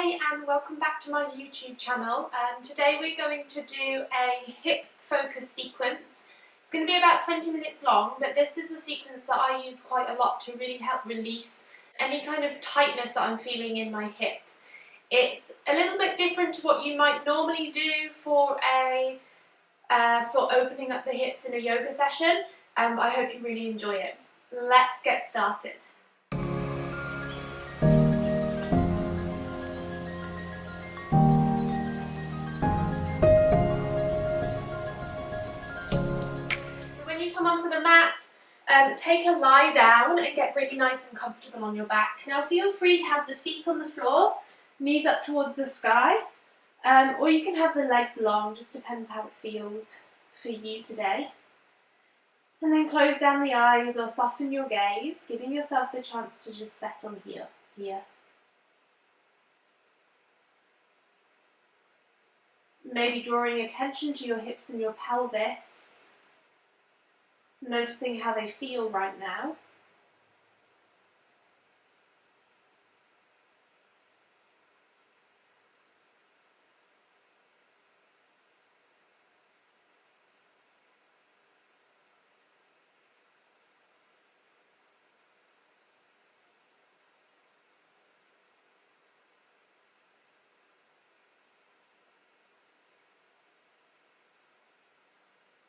Hi and welcome back to my YouTube channel. Today we're going to do a hip focus sequence. It's going to be about 20 minutes long, but this is a sequence that I use quite a lot to really help release any kind of tightness that I'm feeling in my hips. It's a little bit different to what you might normally do for opening up the hips in a yoga session. I hope you really enjoy it. Let's get started. When you come onto the mat, take a lie down and get really nice and comfortable on your back. Now feel free to have the feet on the floor, knees up towards the sky, or you can have the legs long, just depends how it feels for you today. And then close down the eyes or soften your gaze, giving yourself the chance to just settle here. Maybe drawing attention to your hips and your pelvis, noticing how they feel right now.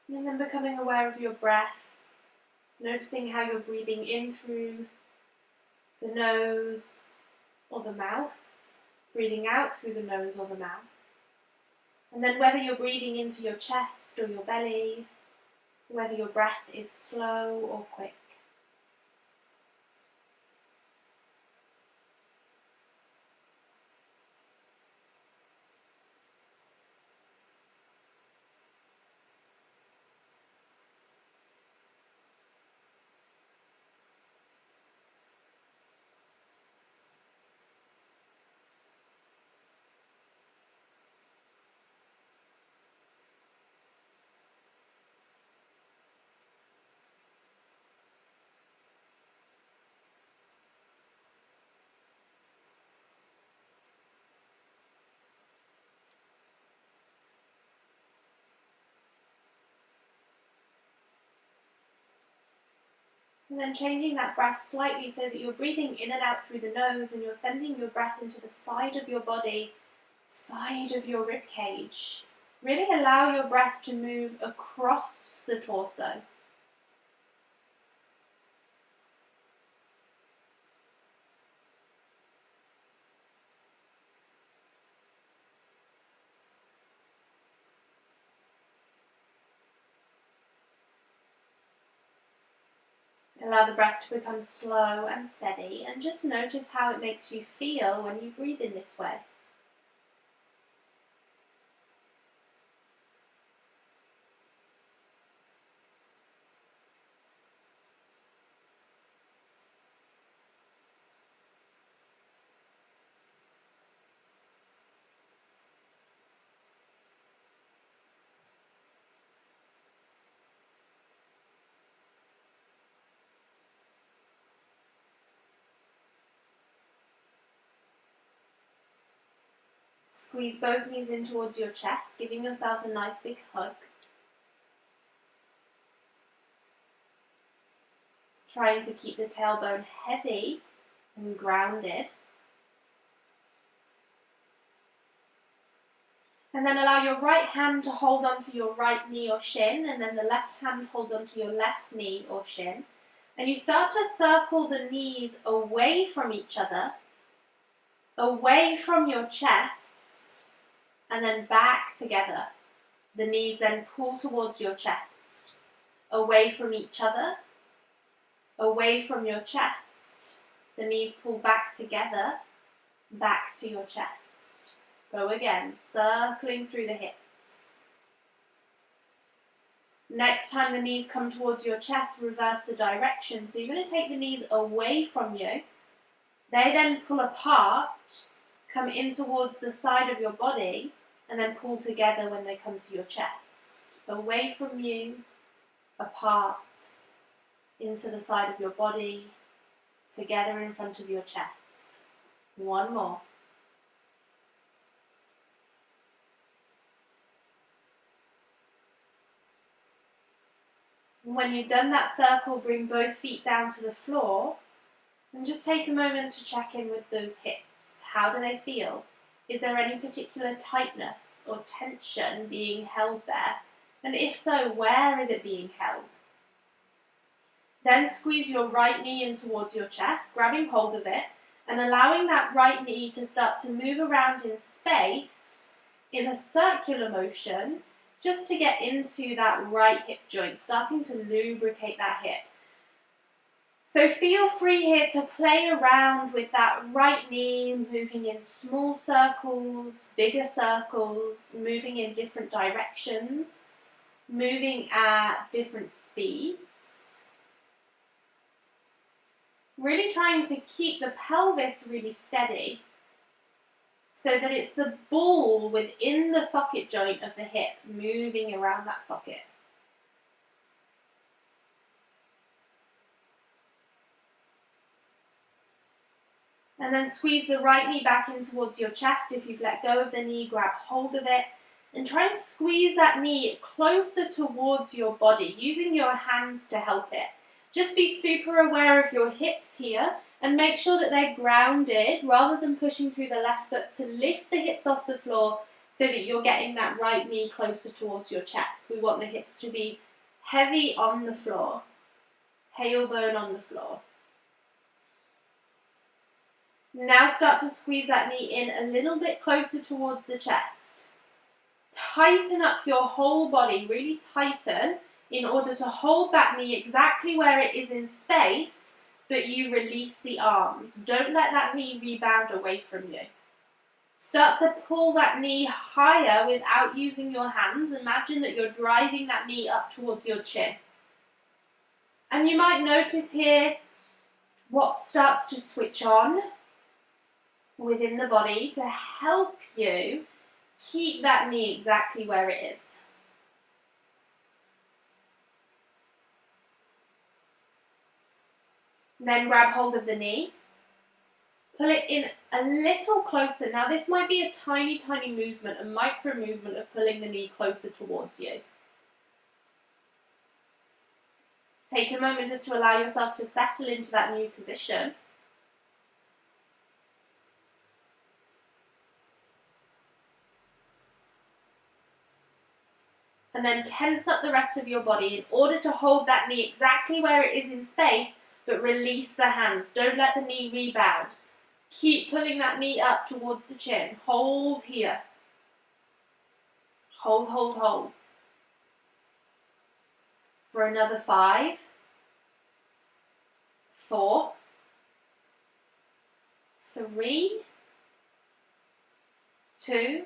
And then becoming aware of your breath, noticing how you're breathing in through the nose or the mouth, breathing out through the nose or the mouth. And then whether you're breathing into your chest or your belly, whether your breath is slow or quick. And then changing that breath slightly so that you're breathing in and out through the nose and you're sending your breath into the side of your body, side of your rib cage. Really allow your breath to move across the torso. Allow the breath to become slow and steady, and just notice how it makes you feel when you breathe in this way. Squeeze both knees in towards your chest, giving yourself a nice big hug. Trying to keep the tailbone heavy and grounded. And then allow your right hand to hold onto your right knee or shin, and then the left hand holds onto your left knee or shin. And you start to circle the knees away from each other, away from your chest, and then back together. The knees then pull towards your chest, away from each other, away from your chest. The knees pull back together, back to your chest. Go again, circling through the hips. Next time the knees come towards your chest, reverse the direction. So you're going to take the knees away from you. They then pull apart, come in towards the side of your body, and then pull together when they come to your chest. Away from you, apart, into the side of your body, together in front of your chest. One more. When you've done that circle, bring both feet down to the floor and just take a moment to check in with those hips. How do they feel? Is there any particular tightness or tension being held there? And if so, where is it being held? Then squeeze your right knee in towards your chest, grabbing hold of it, and allowing that right knee to start to move around in space in a circular motion, just to get into that right hip joint, starting to lubricate that hip. So feel free here to play around with that right knee, moving in small circles, bigger circles, moving in different directions, moving at different speeds. Really trying to keep the pelvis really steady so that it's the ball within the socket joint of the hip moving around that socket. And then squeeze the right knee back in towards your chest. If you've let go of the knee, grab hold of it and try and squeeze that knee closer towards your body, using your hands to help it. Just be super aware of your hips here and make sure that they're grounded rather than pushing through the left foot to lift the hips off the floor so that you're getting that right knee closer towards your chest. We want the hips to be heavy on the floor, tailbone on the floor. Now start to squeeze that knee in a little bit closer towards the chest. Tighten up your whole body, really tighten, in order to hold that knee exactly where it is in space, but you release the arms. Don't let that knee rebound away from you. Start to pull that knee higher without using your hands. Imagine that you're driving that knee up towards your chin. And you might notice here what starts to switch on within the body to help you keep that knee exactly where it is. Then grab hold of the knee, pull it in a little closer. Now this might be a tiny, tiny movement, a micro movement of pulling the knee closer towards you. Take a moment just to allow yourself to settle into that new position. And then tense up the rest of your body in order to hold that knee exactly where it is in space, but release the hands. Don't let the knee rebound. Keep pulling that knee up towards the chin. Hold here. Hold, hold, hold. For another 5, 4, 3, 2,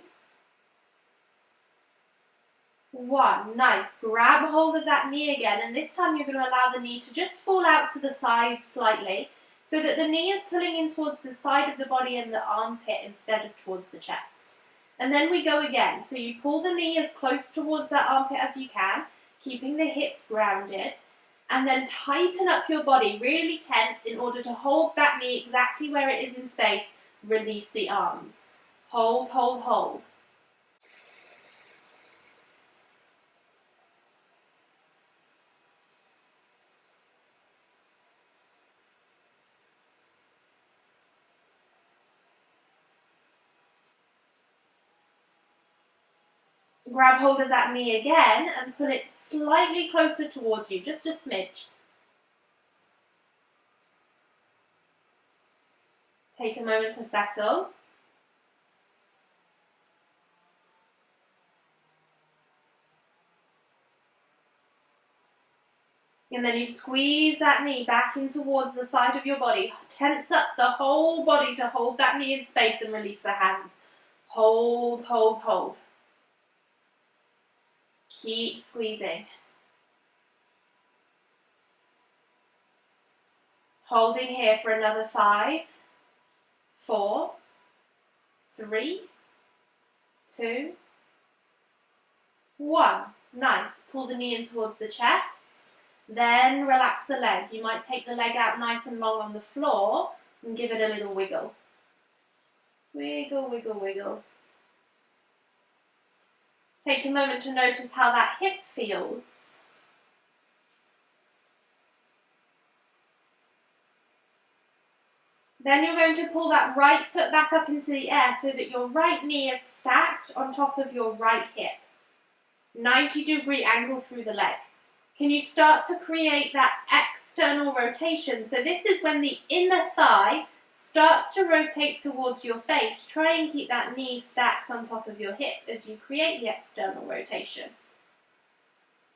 1. Nice. Grab hold of that knee again, and this time you're going to allow the knee to just fall out to the side slightly so that the knee is pulling in towards the side of the body and the armpit instead of towards the chest. And then we go again. So you pull the knee as close towards that armpit as you can, keeping the hips grounded, and then tighten up your body, really tense, in order to hold that knee exactly where it is in space. Release the arms. Hold, hold, hold. Grab hold of that knee again and pull it slightly closer towards you, just a smidge. Take a moment to settle. And then you squeeze that knee back in towards the side of your body. Tense up the whole body to hold that knee in space and release the hands. Hold, hold, hold. Keep squeezing. Holding here for another 5, 4, 3, 2, 1. Nice. Pull the knee in towards the chest. Then relax the leg. You might take the leg out nice and long on the floor and give it a little wiggle. Wiggle, wiggle, wiggle. Take a moment to notice how that hip feels. Then you're going to pull that right foot back up into the air so that your right knee is stacked on top of your right hip. 90-degree angle through the leg. Can you start to create that external rotation? So this is when the inner thigh starts to rotate towards your face. Try and keep that knee stacked on top of your hip as you create the external rotation.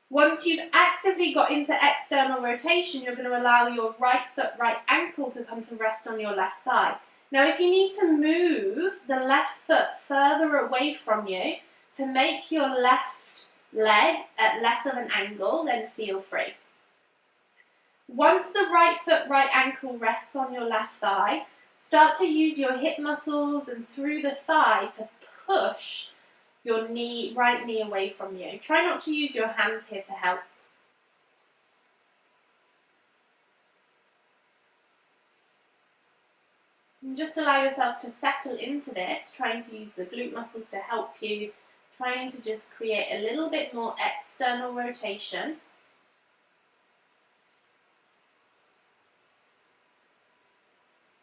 Once you've actively got into external rotation, you're going to allow your right foot, right ankle to come to rest on your left thigh. Now, if you need to move the left foot further away from you to make your left leg at less of an angle, then feel free. Once the right foot, right ankle rests on your left thigh, start to use your hip muscles and through the thigh to push your right knee away from you. Try not to use your hands here to help. And just allow yourself to settle into this, trying to use the glute muscles to help you, trying to just create a little bit more external rotation.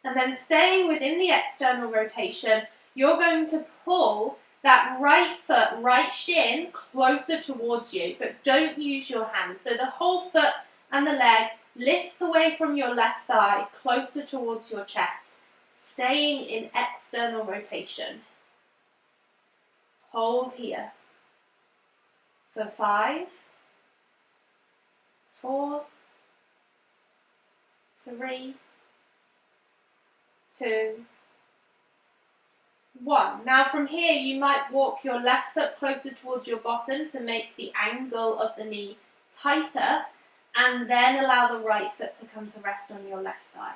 And then staying within the external rotation, you're going to pull that right foot, right shin closer towards you, but don't use your hands. So the whole foot and the leg lifts away from your left thigh, closer towards your chest, staying in external rotation. Hold here for 5, 4, 3, 2, 1. Now from here you might walk your left foot closer towards your bottom to make the angle of the knee tighter, and then allow the right foot to come to rest on your left thigh.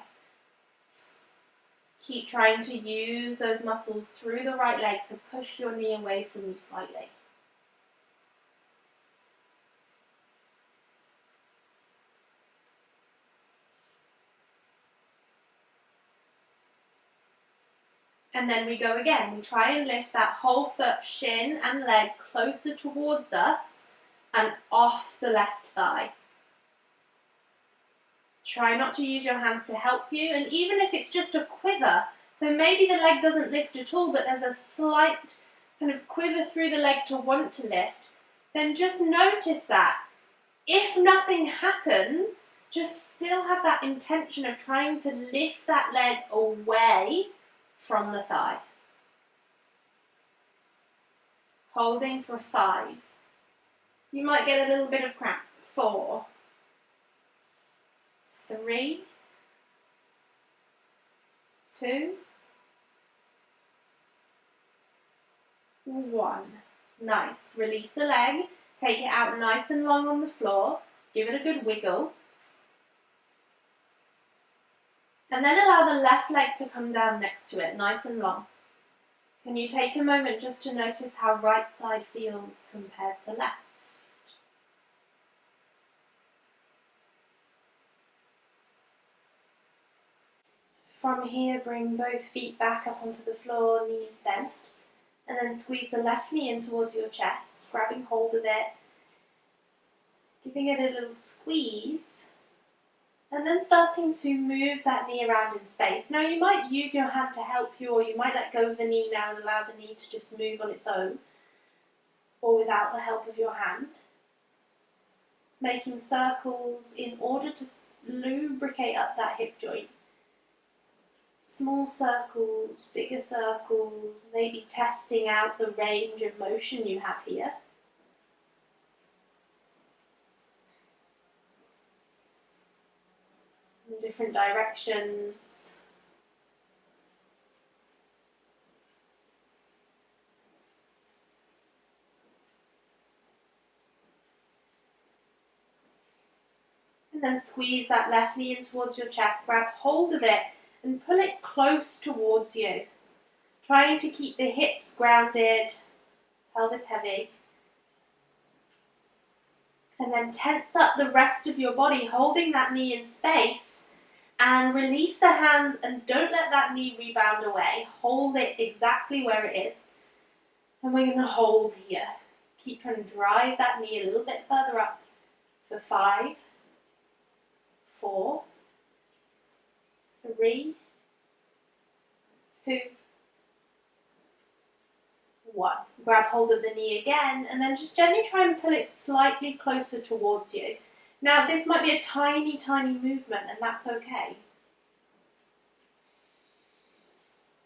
Keep trying to use those muscles through the right leg to push your knee away from you slightly. And then we go again. We try and lift that whole foot, shin and leg closer towards us and off the left thigh. Try not to use your hands to help you, and even if it's just a quiver, so maybe the leg doesn't lift at all, but there's a slight kind of quiver through the leg to want to lift, then just notice that. If nothing happens, just still have that intention of trying to lift that leg away from the thigh. Holding for 5. You might get a little bit of cramp. 4, 3, 2, 1. Nice. Release the leg. Take it out nice and long on the floor. Give it a good wiggle. And then allow the left leg to come down next to it, nice and long. Can you take a moment just to notice how right side feels compared to left? From here, bring both feet back up onto the floor, knees bent, and then squeeze the left knee in towards your chest, grabbing hold of it, giving it a little squeeze, and then starting to move that knee around in space. Now you might use your hand to help you, or you might let go of the knee now and allow the knee to just move on its own, or without the help of your hand. Making circles in order to lubricate up that hip joint. Small circles, bigger circles, maybe testing out the range of motion you have here. In different directions. And then squeeze that left knee in towards your chest, grab hold of it and pull it close towards you. Trying to keep the hips grounded, pelvis heavy. And then tense up the rest of your body, holding that knee in space. And release the hands and don't let that knee rebound away. Hold it exactly where it is. And we're going to hold here. Keep trying to drive that knee a little bit further up for 5, 4, 3, 2, 1. Grab hold of the knee again and then just gently try and pull it slightly closer towards you. Now this might be a tiny, tiny movement and that's okay.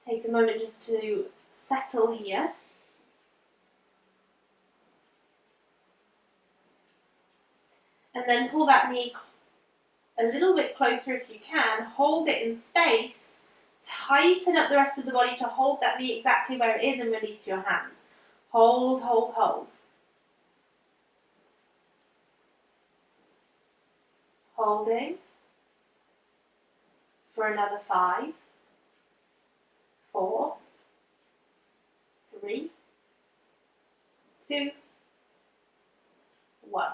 Take a moment just to settle here. And then pull that knee a little bit closer if you can. Hold it in space. Tighten up the rest of the body to hold that knee exactly where it is and release your hands. Hold, hold, hold. Holding for another 5, 4, 3, 2, 1.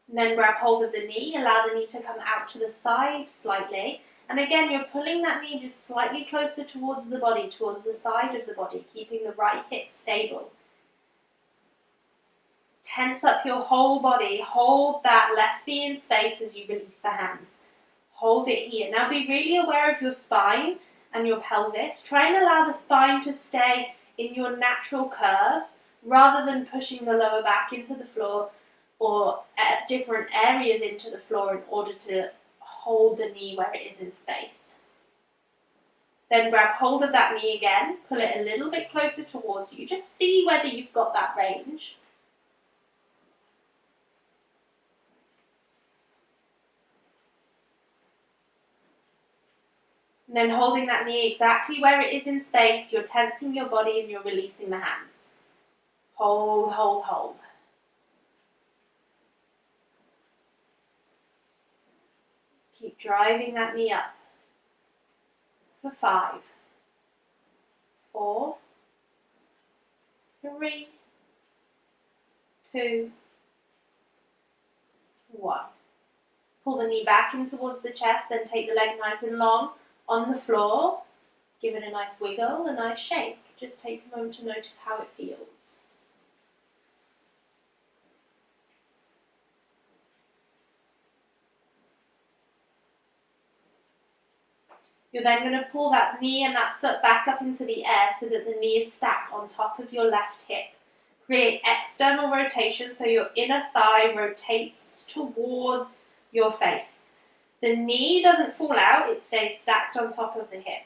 And then grab hold of the knee, allow the knee to come out to the side slightly. And again, you're pulling that knee just slightly closer towards the body, towards the side of the body, keeping the right hip stable. Tense up your whole body. Hold that left knee in space as you release the hands. Hold it here. Now be really aware of your spine and your pelvis. Try and allow the spine to stay in your natural curves rather than pushing the lower back into the floor or at different areas into the floor in order to hold the knee where it is in space. Then grab hold of that knee again, pull it a little bit closer towards you. Just see whether you've got that range. And then holding that knee exactly where it is in space, you're tensing your body and you're releasing the hands. Hold, hold, hold. Keep driving that knee up for 5, 4, 3, 2, 1. Pull the knee back in towards the chest, then take the leg nice and long on the floor. Give it a nice wiggle, a nice shake. Just take a moment to notice how it feels. You're then going to pull that knee and that foot back up into the air so that the knee is stacked on top of your left hip. Create external rotation so your inner thigh rotates towards your face. The knee doesn't fall out, it stays stacked on top of the hip.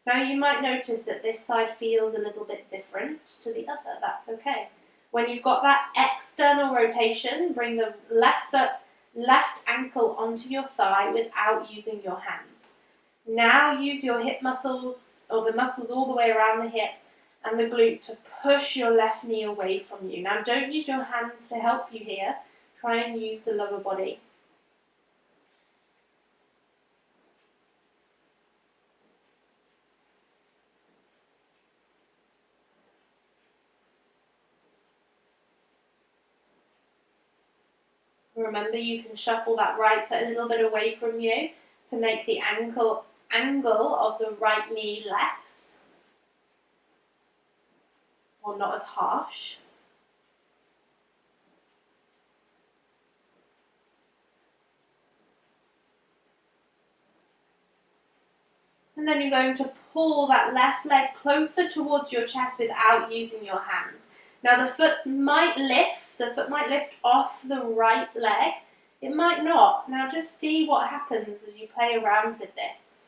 Now you might notice that this side feels a little bit different to the other, that's okay. When you've got that external rotation, bring the left foot, left ankle onto your thigh without using your hands. Now use your hip muscles, or the muscles all the way around the hip and the glute to push your left knee away from you. Now don't use your hands to help you here, try and use the lower body. Remember, you can shuffle that right foot a little bit away from you to make the angle of the right knee less or not as harsh. And then you're going to pull that left leg closer towards your chest without using your hands. Now the foot might lift off the right leg. It might not. Now just see what happens as you play around with this.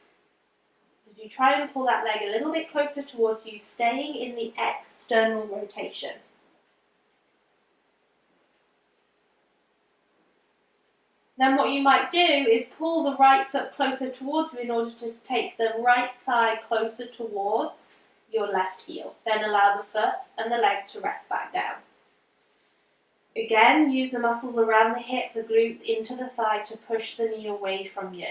As you try and pull that leg a little bit closer towards you, staying in the external rotation. Then what you might do is pull the right foot closer towards you in order to take the right thigh closer towards your left heel. Then allow the foot and the leg to rest back down. Again, use the muscles around the hip, the glute into the thigh to push the knee away from you.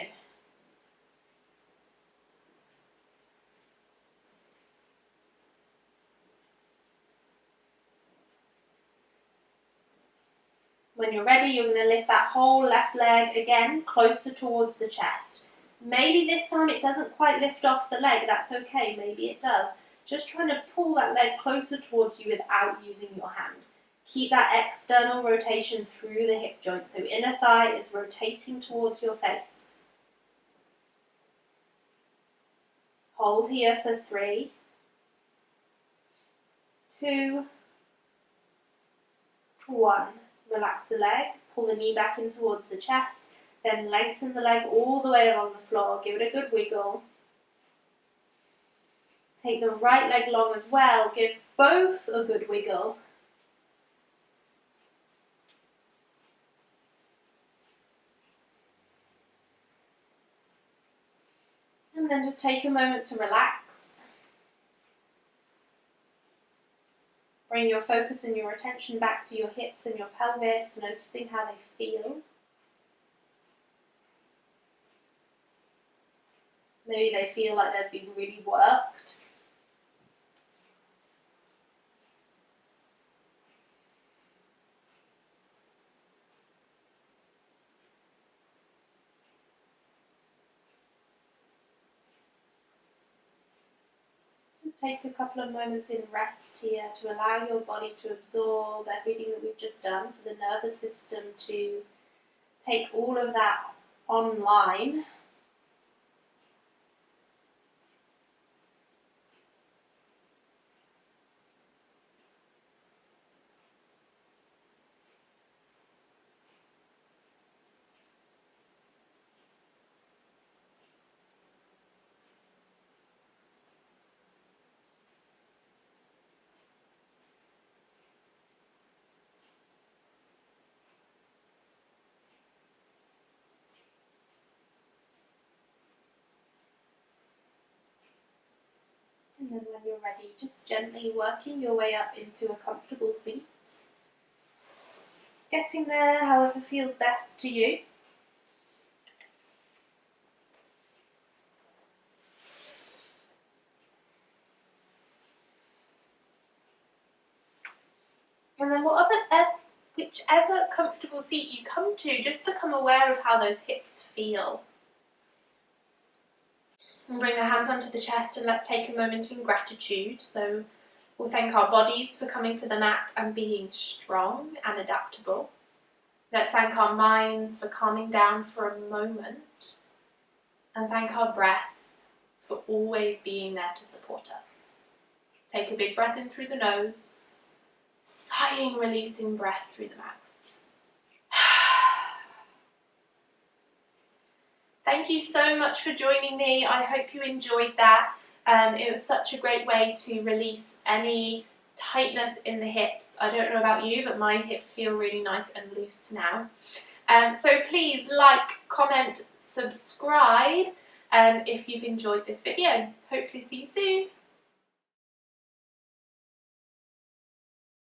When you're ready, you're going to lift that whole left leg again closer towards the chest. Maybe this time it doesn't quite lift off the leg, that's okay, maybe it does. Just trying to pull that leg closer towards you without using your hand. Keep that external rotation through the hip joint, so inner thigh is rotating towards your face. Hold here for 3, 2, 1. Relax the leg, pull the knee back in towards the chest, then lengthen the leg all the way along the floor. Give it a good wiggle. Take the right leg long as well. Give both a good wiggle. And then just take a moment to relax. Bring your focus and your attention back to your hips and your pelvis, noticing how they feel. Maybe they feel like they've been really worked. Just take a couple of moments in rest here to allow your body to absorb everything that we've just done, for the nervous system to take all of that online. And then when you're ready, just gently working your way up into a comfortable seat. Getting there however feels best to you. And then whichever comfortable seat you come to, just become aware of how those hips feel. And bring the hands onto the chest, and let's take a moment in gratitude. So we'll thank our bodies for coming to the mat and being strong and adaptable. Let's thank our minds for calming down for a moment. And thank our breath for always being there to support us. Take a big breath in through the nose, sighing, releasing breath through the mouth. Thank you so much for joining me. I hope you enjoyed that. It was such a great way to release any tightness in the hips. I don't know about you, but my hips feel really nice and loose now. So please like, comment, subscribe if you've enjoyed this video. Hopefully see you soon.